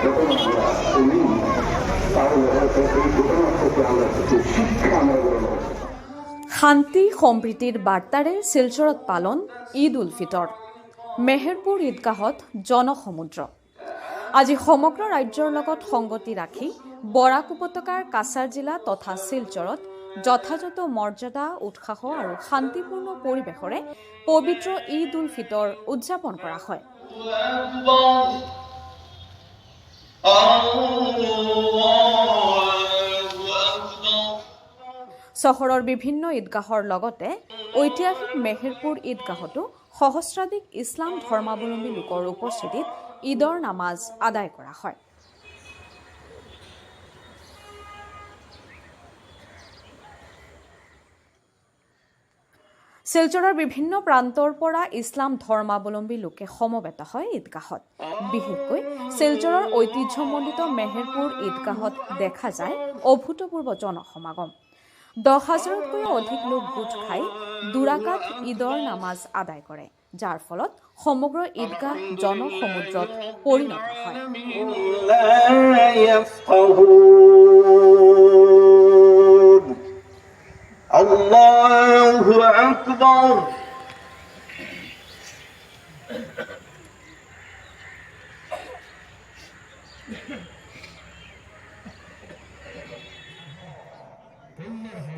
ঘটনা আমরা শুনি, তাহলে হয়তো এই ঘটনা থেকে আমরা কিছু শিক্ষা আমরা গ্রহণ করতে পারি। শান্তি সম্প্ৰীতিৰ বাৰ্তাৰে শিলচৰত পালন ঈদ উল ফিতৰ। মেহেৰপুৰ ঈদগাহত জনসমুদ্ৰ। আজি সমগ্ৰ ৰাজ্যৰ লগত সংগতি ৰাখি বৰাক উপত্যকাৰ কাছাৰ জিলা তথা শিলচৰত যথাযথ মৰ্যাদা, উৎসাহ আৰু শান্তিপূৰ্ণ পৰিৱেশৰে পবিত্ৰ ঈদ উল ফিতৰ উদযাপন কৰা হয়। চহৰৰ বিভিন্ন ঈদগাহৰ লগতে ঐতিহাসিক মেহেৰপুৰ ঈদগাহতো সহস্ৰাধিক ইছলাম ধৰ্মাৱলম্বী লোকৰ উপস্থিতিত ঈদৰ নামাজ আদায় কৰা হয়। শিলচৰৰ বিভিন্ন প্ৰান্তৰ পৰা ইছলাম ধৰ্মাৱলম্বী লোকে সমবেত হয় ঈদগাহত। বিশেষকৈ শিলচৰৰ ঐতিহ্যমণ্ডিত মেহেৰপুৰ ঈদগাহত দেখা যায় অভূতপূৰ্ব জনসমাগম। 10,000তকৈও অধিক লোক গোট খাই দুৰাকাত ঈদৰ নামাজ আদায় কৰে, যাৰ ফলত সমগ্ৰ ঈদগাহ জনসমুদ্ৰত পৰিণত হয়। আল্লাহু আকবার।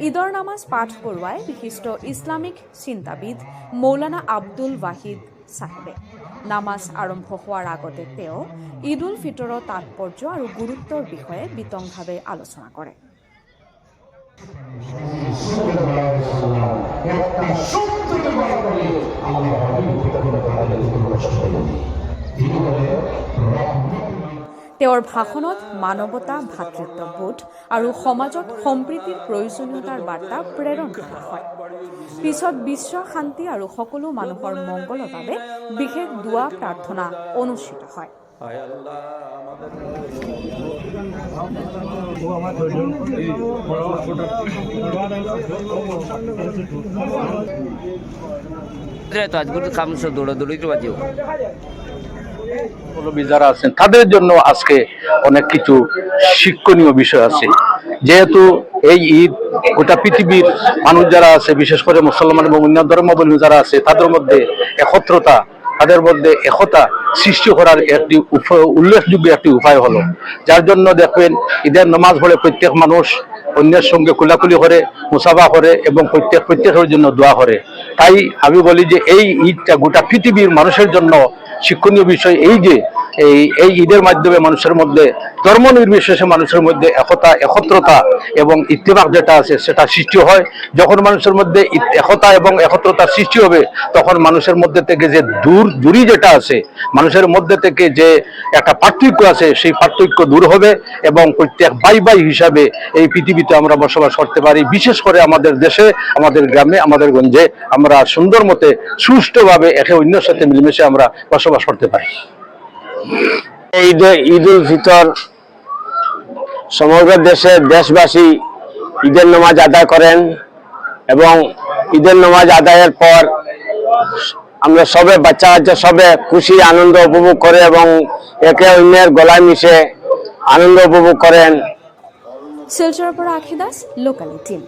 ঈদৰ নামাজ পাঠ কৰোৱাই বিশিষ্ট ইছলামিক চিন্তাবিদ মৌলানা আব্দুল ৱাহিদ চাহিবে। নামাজ আৰম্ভ হোৱাৰ আগতে তেওঁ ঈদ উল ফিতৰৰ তাৎপৰ্য আৰু গুৰুত্বৰ বিষয়ে বিতংভাৱে আলোচনা কৰে। তেওঁৰ ভাষণত মানৱতা, ভাতৃত্ববোধ আৰু সমাজত সম্প্ৰীতিৰ প্ৰয়োজনীয়তাৰ বাৰ্তা প্ৰেৰণ কৰা হয়। পিছত বিশ্ব শান্তি আৰু সকলো মানুহৰ মংগলৰ বাবে বিশেষ দুৱা প্ৰাৰ্থনা অনুষ্ঠিত হয়। যারা আছেন তাদের জন্য আজকে অনেক কিছু শিক্ষণীয় বিষয় আছে। যেহেতু এই ঈদ গোটা পৃথিবীর মানুষ যারা আছে, বিশেষ করে মুসলমান এবং অন্য ধর্মাবলম্বী যারা আছে, তাদের মধ্যে একত্রতা, তাদের মধ্যে একতা সৃষ্টি করার একটি উল্লেখযোগ্য একটি উপায় হলো, যার জন্য দেখবেন ঈদের নামাজ পড়ে প্রত্যেক মানুষ অন্যের সঙ্গে কোলাকুলি করে, মুসাফা করে এবং প্রত্যেকের জন্য দোয়া করে। তাই আমি বলি যে এই ঈদটা গোটা পৃথিবীর মানুষের জন্য শিক্ষণীয় বিষয়। এই যে এই ঈদের মাধ্যমে মানুষের মধ্যে ধর্ম নির্বিশেষে মানুষের মধ্যে একতা, একত্রতা এবং ইত্তেফাক যেটা আছে সেটা সৃষ্টি হয়। যখন মানুষের মধ্যে একতা এবং একত্রতা সৃষ্টি হবে, তখন মানুষের মধ্যে থেকে যে দূরি যেটা আছে, মানুষের মধ্যে থেকে যে একটা পার্থক্য আছে, সেই পার্থক্য দূর হবে এবং প্রত্যেক ভাই হিসাবে এই পৃথিবীতে আমরা বসবাস করতে পারি। বিশেষ করে আমাদের দেশে, আমাদের গ্রামে, আমাদের গঞ্জে আমরা সুন্দর মতে সুষ্ঠুভাবে একে অন্যের সাথে মিলেমিশে আমরা বসবাস করতে পারি। ঈদ উল ফিতর সমগ্র দেশবাসী ঈদের নামাজ আদায় করেন এবং ঈদের নামাজ আদায়ের পর আমরা সবে বাচ্চা সবে খুশি আনন্দ উপভোগ করে এবং একে অন্যের গলায় মিশে আনন্দ উপভোগ করেন। শিলচৰৰ পৰা আখি দাস, লোকালি টিম।